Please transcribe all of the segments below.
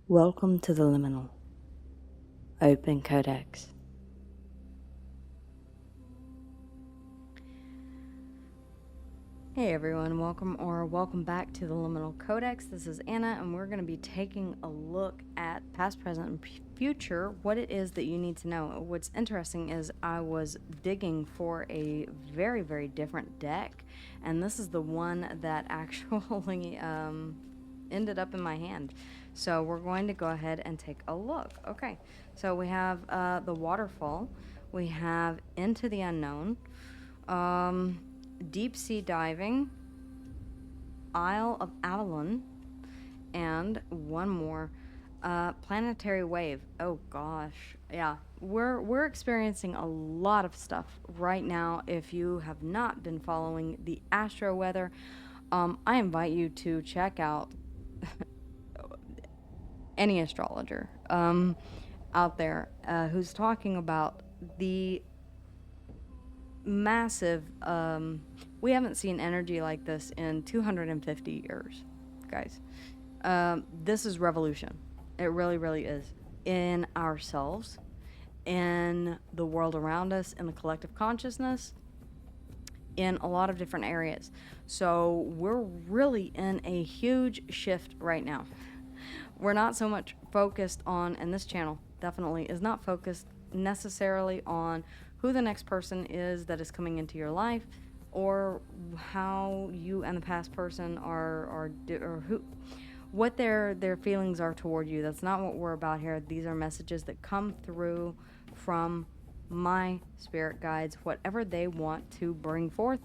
Welcome to the Liminal Open Codex. Hey everyone, welcome back to the Liminal Codex. This is Anna, and we're going to be taking a look at past, present, and future, what it is that you need to know. What's interesting is I was digging for a very, very different deck, and this is the one that actually ended up in my hand. So we're going to go ahead and take a look. Okay, so we have the Waterfall, we have Into the Unknown, Deep Sea Diving, Isle of Avalon, and one more, Planetary Wave. Oh gosh, yeah, we're experiencing a lot of stuff right now. If you have not been following the astro weather, I invite you to check out any astrologer out there who's talking about the massive we haven't seen energy like this in 250 years, guys. This is revolution. It really, really is, in ourselves, in the world around us, in the collective consciousness, in a lot of different areas. So we're really in a huge shift right now. We're not so much focused on, and this channel definitely is not focused necessarily on who the next person is that is coming into your life, or how you and the past person or who, what their feelings are toward you. That's not what we're about here. These are messages that come through from my spirit guides, whatever they want to bring forth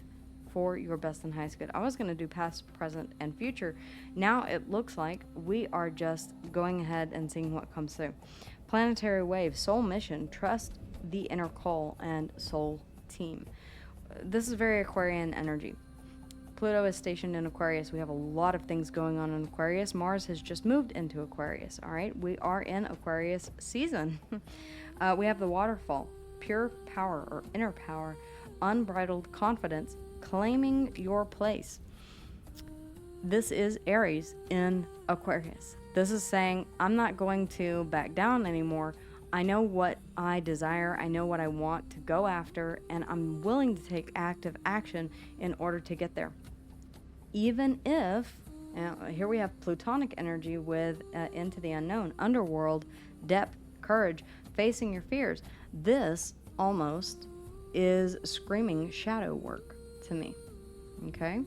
for your best and highest good. I was going to do past, present, and future. Now it looks like we are just going ahead and seeing what comes through. Planetary Wave, Soul Mission, Trust the Inner Call, and Soul Team. This is very Aquarian energy. Pluto is stationed in Aquarius. We have a lot of things going on in Aquarius. Mars has just moved into Aquarius. All right, we are in Aquarius season. We have the Waterfall, pure power or inner power, unbridled confidence, claiming your place. This is Aries in Aquarius. This is saying, I'm not going to back down anymore. I know what I desire, I know what I want to go after, and I'm willing to take active action in order to get there. Even if, here we have Plutonic energy with Into the Unknown, Underworld, Depth, Courage, Facing Your Fears. This almost is screaming shadow work to me, okay?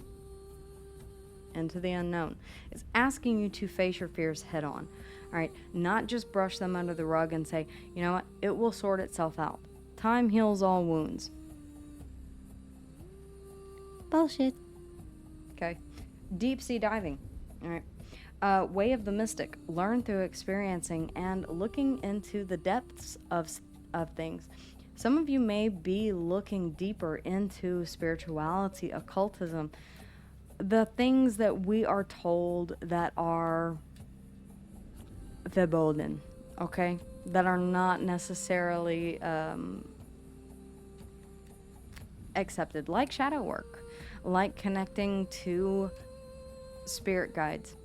Into the Unknown. It's asking you to face your fears head on. All right, not just brush them under the rug and say, you know what, it will sort itself out. Time heals all wounds. Bullshit. Okay. Deep sea diving. All right. Way of the Mystic. Learn through experiencing and looking into the depths of things. Some of you may be looking deeper into spirituality, occultism, the things that we are told that are verboten, okay? That are not necessarily accepted, like shadow work, like connecting to spirit guides,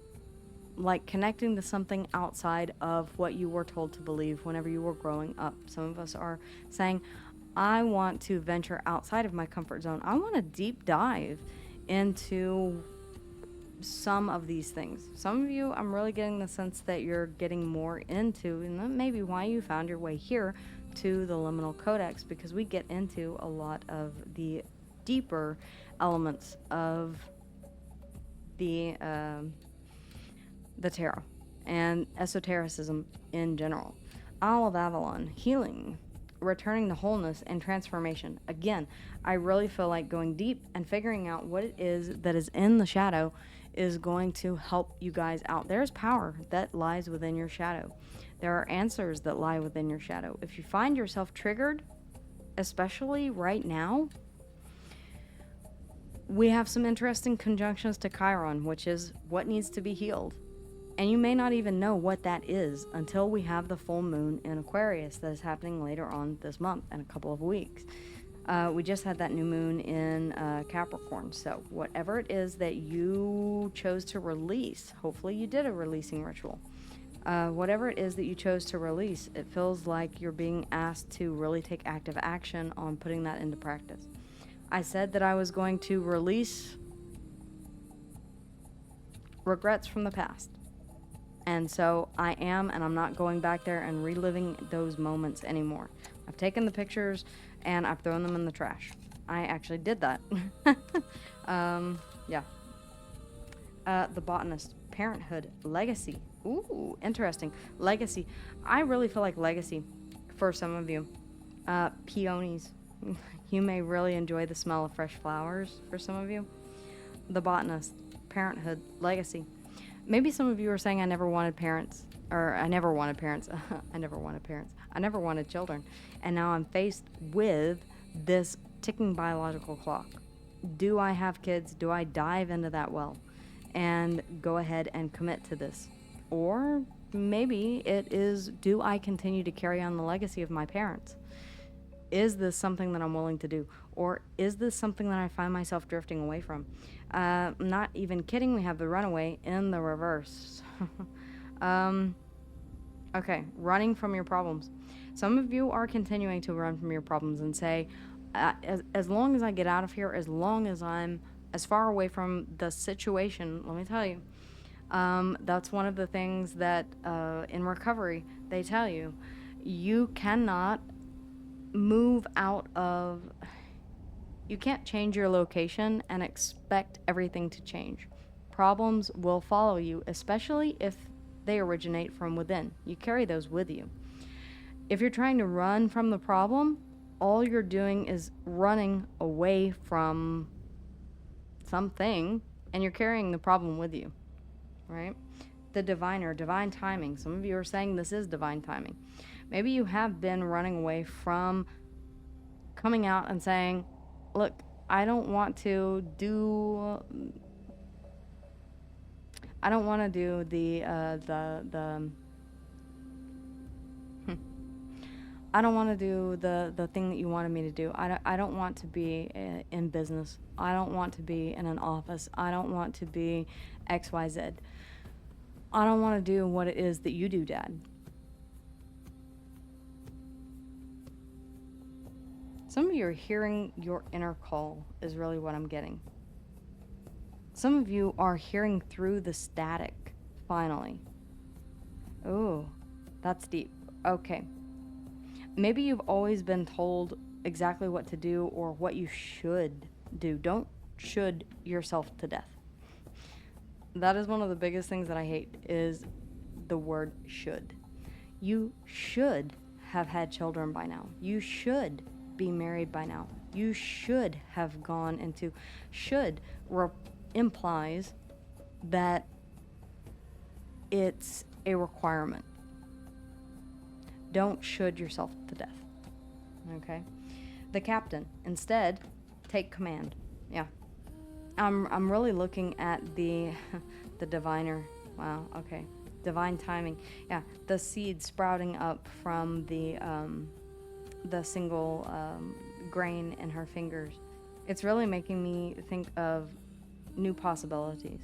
like connecting to something outside of what you were told to believe whenever you were growing up. Some of us are saying, I want to venture outside of my comfort zone. I want to deep dive into some of these things. Some of you, I'm really getting the sense that you're getting more into, and that may be why you found your way here to the Liminal Codex, because we get into a lot of the deeper elements of the tarot and esotericism in general. Isle of Avalon, healing, returning to wholeness and transformation. Again, I really feel like going deep and figuring out what it is that is in the shadow is going to help you guys out. There's power that lies within your shadow. There are answers that lie within your shadow. If you find yourself triggered, especially right now, we have some interesting conjunctions to Chiron, which is what needs to be healed. And you may not even know what that is until we have the full moon in Aquarius that is happening later on this month in a couple of weeks. We just had that new moon in Capricorn. So whatever it is that you chose to release, hopefully you did a releasing ritual. Whatever it is that you chose to release, it feels like you're being asked to really take active action on putting that into practice. I said that I was going to release regrets from the past. And so I am, and I'm not going back there and reliving those moments anymore. I've taken the pictures and I've thrown them in the trash. I actually did that. Yeah. The botanist, parenthood, legacy. Ooh, interesting. Legacy. I really feel like legacy for some of you. Peonies. You may really enjoy the smell of fresh flowers for some of you. The botanist, parenthood, legacy. Maybe some of you are saying, I never wanted parents, or I never wanted parents. I never wanted parents. I never wanted children. And now I'm faced with this ticking biological clock. Do I have kids? Do I dive into that well and go ahead and commit to this? Or maybe it is, do I continue to carry on the legacy of my parents? Is this something that I'm willing to do? Or is this something that I find myself drifting away from? Not even kidding, we have the runaway in the reverse. Okay, running from your problems. Some of you are continuing to run from your problems and say, as long as I get out of here, as long as I'm as far away from the situation, let me tell you, that's one of the things that in recovery they tell you. You cannot move out of, you can't change your location and expect everything to change. Problems will follow you, especially if they originate from within. You carry those with you. If you're trying to run from the problem, all you're doing is running away from something, and you're carrying the problem with you, right? The diviner, divine timing. Some of you are saying this is divine timing. Maybe you have been running away from coming out and saying, look, I don't want to do the I don't want to do the thing that you wanted me to do. I don't want to be in business. I don't want to be in an office. I don't want to be XYZ. I don't want to do what it is that you do, Dad. Some of you are hearing your inner call is really what I'm getting. Some of you are hearing through the static, finally. Ooh, that's deep. Okay. Maybe you've always been told exactly what to do or what you should do. Don't should yourself to death. That is one of the biggest things that I hate is the word should. You should have had children by now. You should be married by now. You should have gone into should implies that it's a requirement. Don't should yourself to death. Okay? The captain, instead, take command. Yeah. I'm really looking at the diviner. Wow, okay. Divine timing. Yeah, the seed sprouting up from the single grain in her fingers. It's really making me think of new possibilities.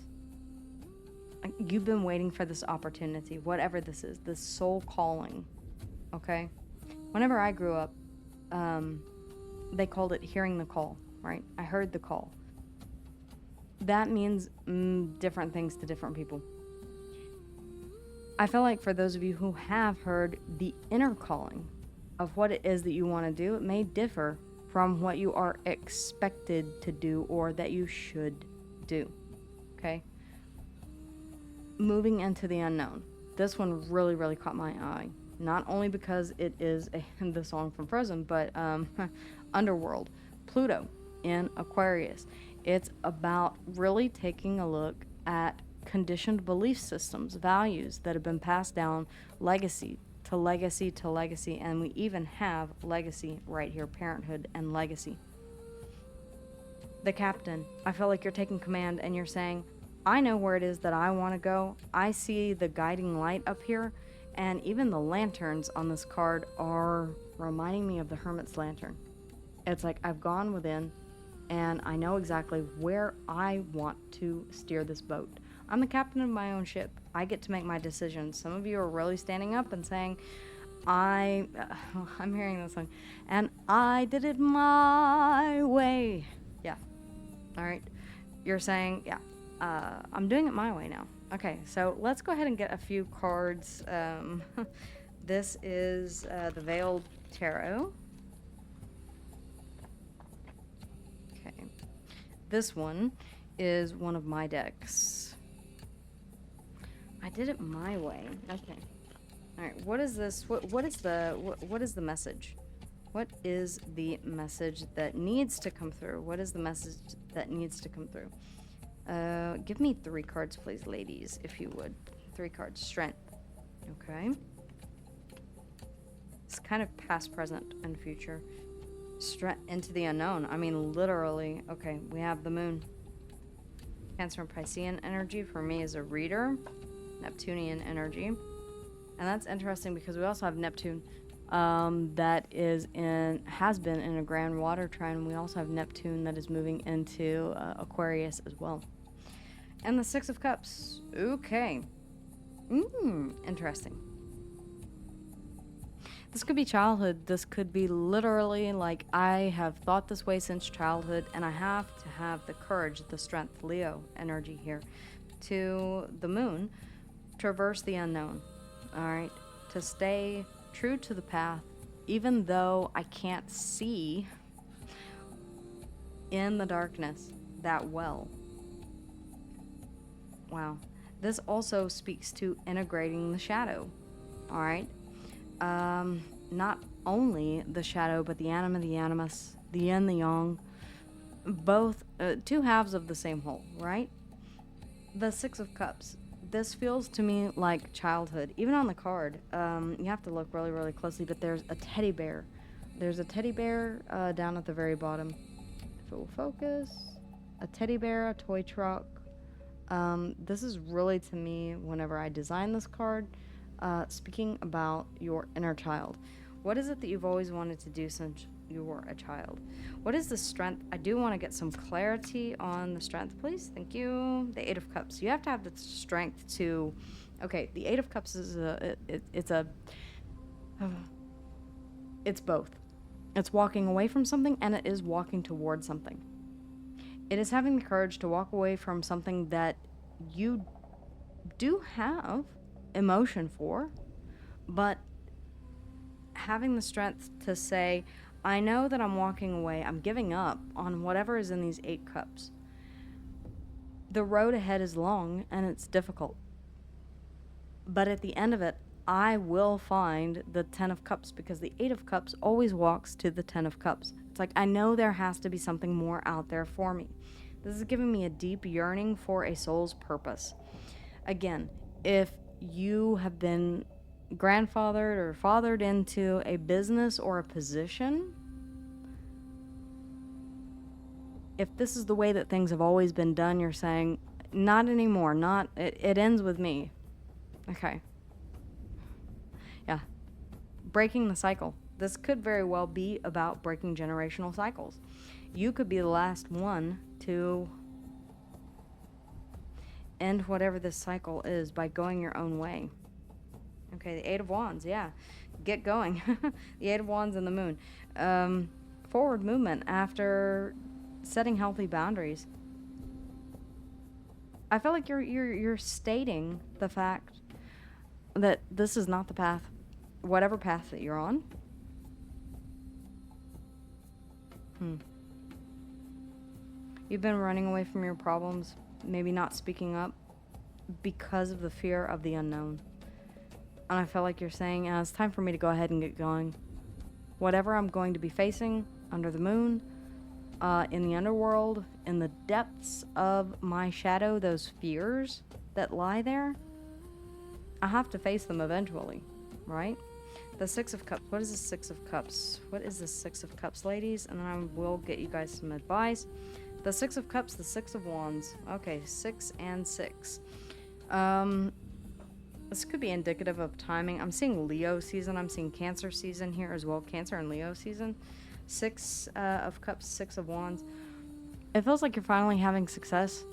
You've been waiting for this opportunity, whatever this is, this soul calling. Okay? Whenever I grew up, they called it hearing the call, right? I heard the call. That means different things to different people. I feel like for those of you who have heard the inner calling of what it is that you want to do, it may differ from what you are expected to do or that you should do. Okay? Moving into the unknown. This one really, really caught my eye. Not only because it is the song from Frozen, but Underworld, Pluto in Aquarius. It's about really taking a look at conditioned belief systems, values that have been passed down legacy to legacy to legacy, and we even have legacy right here, parenthood and legacy. The captain, I feel like you're taking command and you're saying, I know where it is that I want to go. I see the guiding light up here. And even the lanterns on this card are reminding me of the Hermit's Lantern. It's like I've gone within and I know exactly where I want to steer this boat. I'm the captain of my own ship. I get to make my decisions. Some of you are really standing up and saying, I'm hearing this one, and I did it my way. Yeah. All right. You're saying, yeah, I'm doing it my way now. Okay, so let's go ahead and get a few cards. This is the Veiled Tarot. Okay. This one is one of my decks. I did it my way. Okay. All right. What is this? What is the message? What is the message that needs to come through? What is the message that needs to come through? Give me 3 cards, please, ladies, if you would. 3 cards. Strength. Okay. It's kind of past, present, and future. Strength into the unknown. I mean, literally. Okay, we have the moon. Cancer and Piscean energy for me is a reader. Neptunian energy. And that's interesting because we also have Neptune. That has been in a grand water trine. We also have Neptune that is moving into Aquarius as well. And the 6 of Cups. Okay. Interesting. This could be childhood. This could be literally like, I have thought this way since childhood, and I have to have the courage, the strength, Leo energy here, to the moon, traverse the unknown. All right. To stay true to the path, even though I can't see in the darkness that well. Wow. This also speaks to integrating the shadow. All right. Not only the shadow, but the anima, the animus, the yin, the yang, both 2 halves of the same whole, right? The 6 of Cups. This feels to me like childhood. Even on the card, you have to look really, really closely, but there's a teddy bear. There's a teddy bear down at the very bottom. If it will focus. A teddy bear, a toy truck. This is really, to me, whenever I design this card, speaking about your inner child. What is it that you've always wanted to do since you were a child? What is the strength? I do want to get some clarity on the strength, please. Thank you. The 8 of Cups. You have to have the strength to... Okay, the 8 of Cups is it's both. It's walking away from something, and it is walking towards something. It is having the courage to walk away from something that you do have emotion for, but having the strength to say, I know that I'm walking away, I'm giving up on whatever is in these 8 cups. The road ahead is long and it's difficult, but at the end of it, I will find the 10 of Cups, because the 8 of Cups always walks to the 10 of Cups. It's like, I know there has to be something more out there for me. This is giving me a deep yearning for a soul's purpose. Again, if you have been grandfathered or fathered into a business or a position, if this is the way that things have always been done, you're saying, not anymore, it ends with me. Okay. Yeah. Breaking the cycle. This could very well be about breaking generational cycles. You could be the last one to end whatever this cycle is by going your own way. Okay, the 8 of Wands, yeah. Get going. The 8 of Wands and the moon. Forward movement after setting healthy boundaries. I feel like you're stating the fact that this is not the path, whatever path that you're on. You've been running away from your problems, maybe not speaking up because of the fear of the unknown. And I feel like you're saying, it's time for me to go ahead and get going. Whatever I'm going to be facing under the moon, in the underworld, in the depths of my shadow, those fears that lie there, I have to face them eventually, right? The 6 of Cups. What is the 6 of Cups? What is the 6 of Cups, ladies? And then I will get you guys some advice. The 6 of Cups, the 6 of Wands. Okay, 6 and 6. This could be indicative of timing. I'm seeing Leo season. I'm seeing Cancer season here as well. Cancer and Leo season. 6 of Cups, 6 of Wands. It feels like you're finally having success,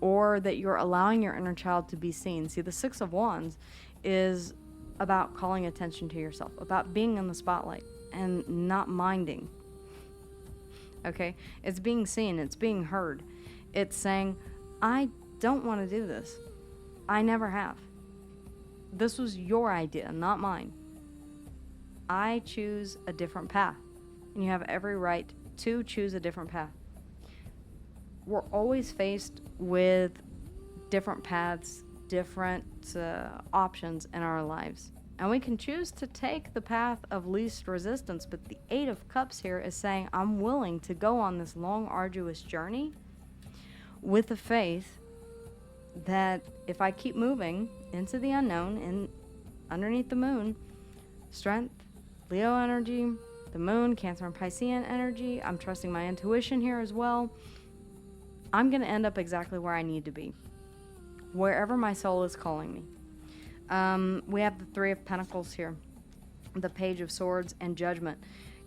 or that you're allowing your inner child to be seen. See, the Six of Wands is about calling attention to yourself, about being in the spotlight and not minding. Okay? It's being seen, it's being heard. It's saying, I don't want to do this. I never have. This was your idea, not mine. I choose a different path. And you have every right to choose a different path. We're always faced with different paths, different options in our lives. And we can choose to take the path of least resistance, but the Eight of Cups here is saying, I'm willing to go on this long, arduous journey with the faith that if I keep moving into the unknown and underneath the moon, strength, Leo energy, the moon, Cancer and Piscean energy, I'm trusting my intuition here as well. I'm going to end up exactly where I need to be, wherever my soul is calling me. We have the Three of Pentacles here, the Page of Swords, and Judgment.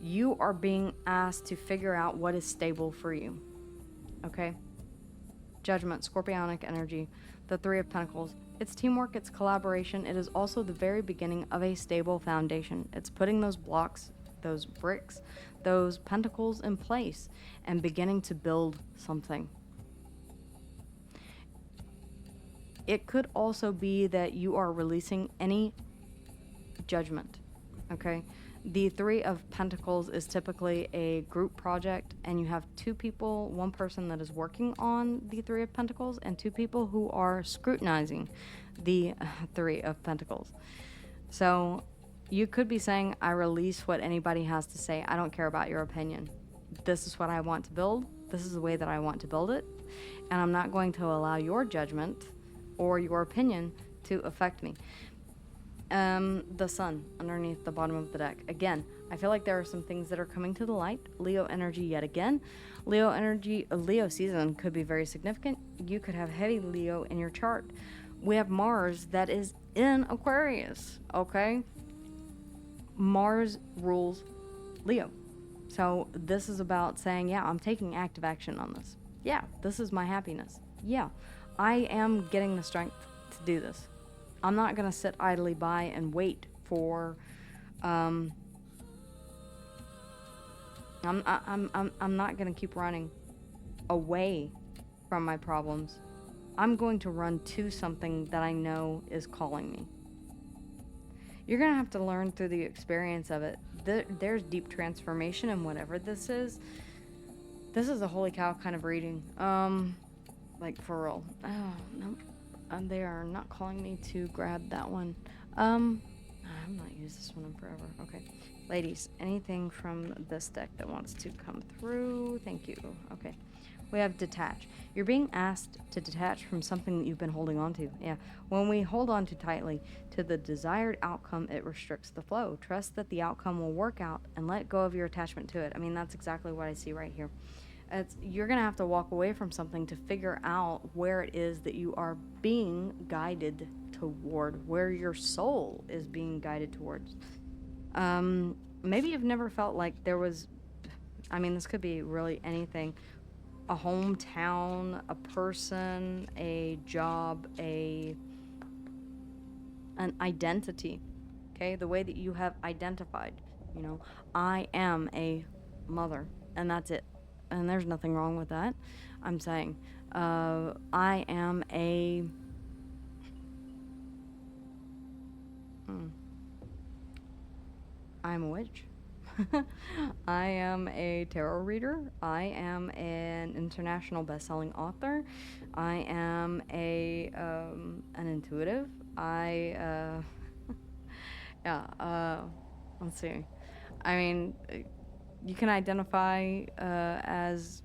You are being asked to figure out what is stable for you. Okay? Judgment, Scorpionic energy, the Three of Pentacles. It's teamwork, it's collaboration. It is also the very beginning of a stable foundation. It's putting those blocks, those bricks, those pentacles in place and beginning to build something. It could also be that you are releasing any judgment, okay? The Three of Pentacles is typically a group project, and you have two people, one person that is working on the Three of Pentacles, and two people who are scrutinizing the Three of Pentacles. So you could be saying, I release what anybody has to say. I don't care about your opinion. This is what I want to build. This is the way that I want to build it. And I'm not going to allow your judgment or your opinion to affect me. The Sun underneath the bottom of the deck. Again, I feel like there are some things that are coming to the light. Leo energy yet again. Leo energy, Leo season could be very significant. You could have heavy Leo in your chart. We have Mars that is in Aquarius, okay? Mars rules Leo. So this is about saying, yeah, I'm taking active action on this. Yeah, this is my happiness. Yeah, I am getting the strength to do this. I'm not going to sit idly by and wait for, I'm not going to keep running away from my problems. I'm going to run to something that I know is calling me. You're going to have to learn through the experience of it. There's deep transformation in whatever this is. This is a holy cow kind of reading. Like for real. Oh, no. They are not calling me to grab that one. I'm not used this one in forever. Okay. Ladies, anything from this deck that wants to come through? Thank you. Okay. We have detach. You're being asked to detach from something that you've been holding on to. Yeah. When we hold on too tightly to the desired outcome, it restricts the flow. Trust that the outcome will work out and let go of your attachment to it. I mean, that's exactly what I see right here. You're going to have to walk away from something to figure out where it is that you are being guided toward, where your soul is being guided towards. Maybe you've never felt like there was, I mean, this could be really anything. A hometown, a person, a job, an identity, okay? The way that you have identified, you know, I am a mother, and that's it. And there's nothing wrong with that. I'm saying, I am a, I'm a witch. I am a tarot reader. I am an international best-selling author. I am an intuitive. Let's see. I mean, you can identify as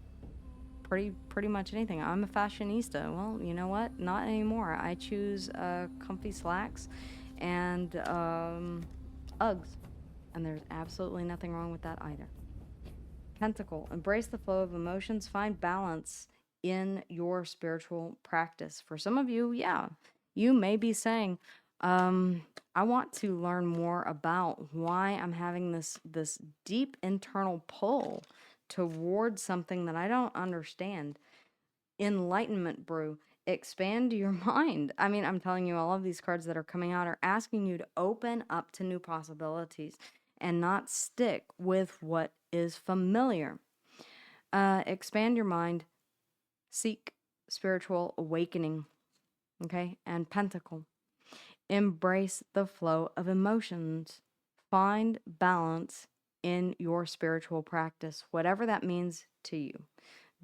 pretty much anything. I'm a fashionista. Well, you know what? Not anymore. I choose comfy slacks and Uggs. And there's absolutely nothing wrong with that either. Pentacle, embrace the flow of emotions, find balance in your spiritual practice. For some of you, yeah, you may be saying, I want to learn more about why I'm having this deep internal pull towards something that I don't understand. Enlightenment brew. Expand your mind. I mean, I'm telling you, all of these cards that are coming out are asking you to open up to new possibilities and not stick with what is familiar. Expand your mind, seek spiritual awakening, okay? And Pentacle. Embrace the flow of emotions. Find balance in your spiritual practice, whatever that means to you.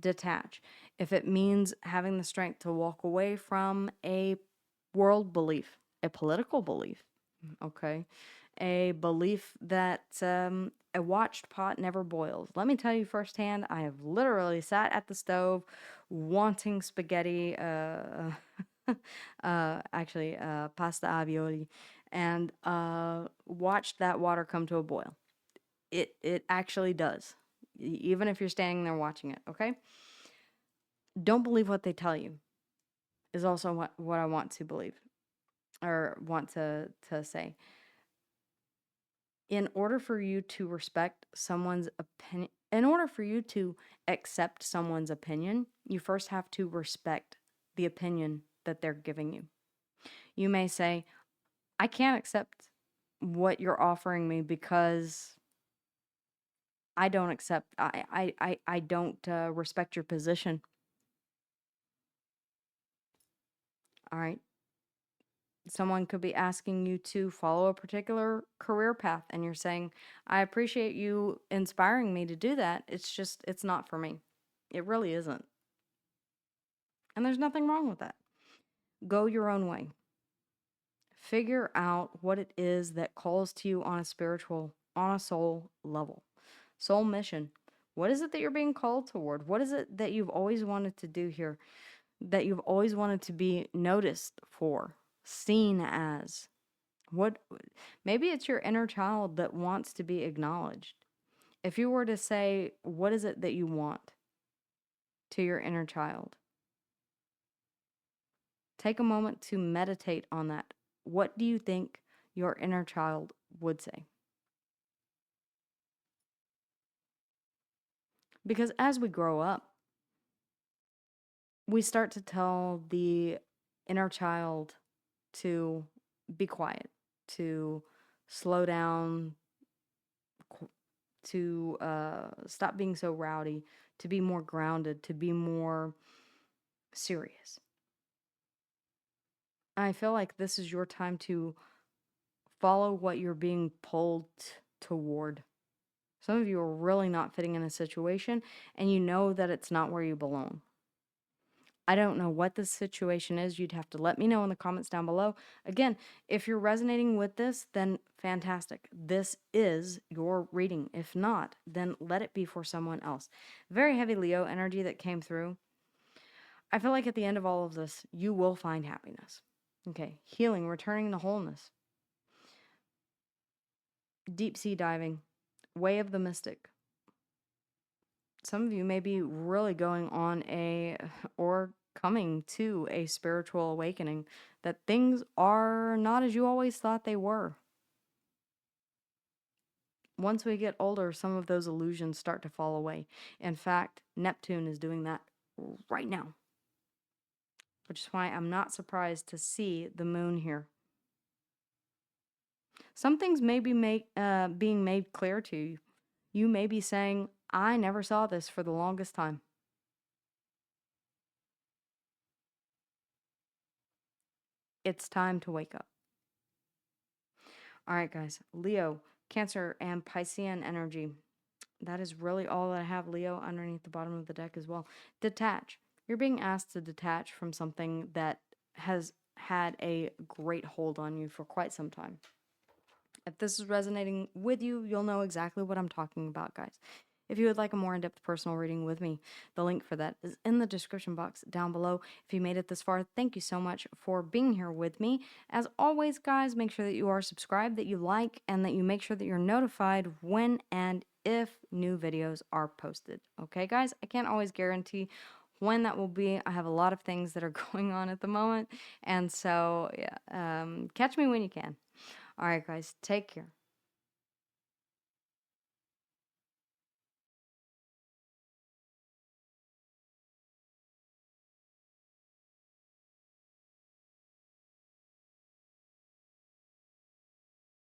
Detach. If it means having the strength to walk away from a world belief, a political belief, okay, a belief that a watched pot never boils. Let me tell you firsthand, I have literally sat at the stove wanting spaghetti, pasta avioli, and watched that water come to a boil. It actually does, even if you're standing there watching it, okay? Don't believe what they tell you is also what I want to believe or want to say. In order for you to respect someone's opinion, in order for you to accept someone's opinion, you first have to respect the opinion that they're giving you. You may say, I can't accept what you're offering me because I don't accept, I don't respect your position. All right. Someone could be asking you to follow a particular career path, and you're saying, I appreciate you inspiring me to do that. It's just, it's not for me. It really isn't. And there's nothing wrong with that. Go your own way. Figure out what it is that calls to you on a spiritual, on a soul level. Soul mission. What is it that you're being called toward? What is it that you've always wanted to do here? That you've always wanted to be noticed for, seen as? What, maybe it's your inner child that wants to be acknowledged. If you were to say, what is it that you want to your inner child? Take a moment to meditate on that. What do you think your inner child would say? Because as we grow up, we start to tell the inner child to be quiet, to slow down, to stop being so rowdy, to be more grounded, to be more serious. I feel like this is your time to follow what you're being pulled toward. Some of you are really not fitting in a situation and you know that it's not where you belong. I don't know what this situation is. You'd have to let me know in the comments down below. Again, if you're resonating with this, then fantastic. This is your reading. If not, then let it be for someone else. Very heavy Leo energy that came through. I feel like at the end of all of this, you will find happiness. Okay, healing, returning to wholeness. Deep sea diving, way of the mystic. Some of you may be really going on or coming to a spiritual awakening that things are not as you always thought they were. Once we get older, some of those illusions start to fall away. In fact, Neptune is doing that right now, which is why I'm not surprised to see the moon here. Some things may be being made clear to you. You may be saying, I never saw this for the longest time. It's time to wake up. All right, guys. Leo, Cancer, and Piscean energy. That is really all that I have, Leo, underneath the bottom of the deck as well. Detach. You're being asked to detach from something that has had a great hold on you for quite some time. If this is resonating with you, you'll know exactly what I'm talking about, guys. If you would like a more in-depth personal reading with me, the link for that is in the description box down below. If you made it this far, thank you so much for being here with me. As always, guys, make sure that you are subscribed, that you like, and that you make sure that you're notified when and if new videos are posted. Okay, guys? I can't always guarantee when that will be. I have a lot of things that are going on at the moment, and so yeah, catch me when you can. All right, guys, take care.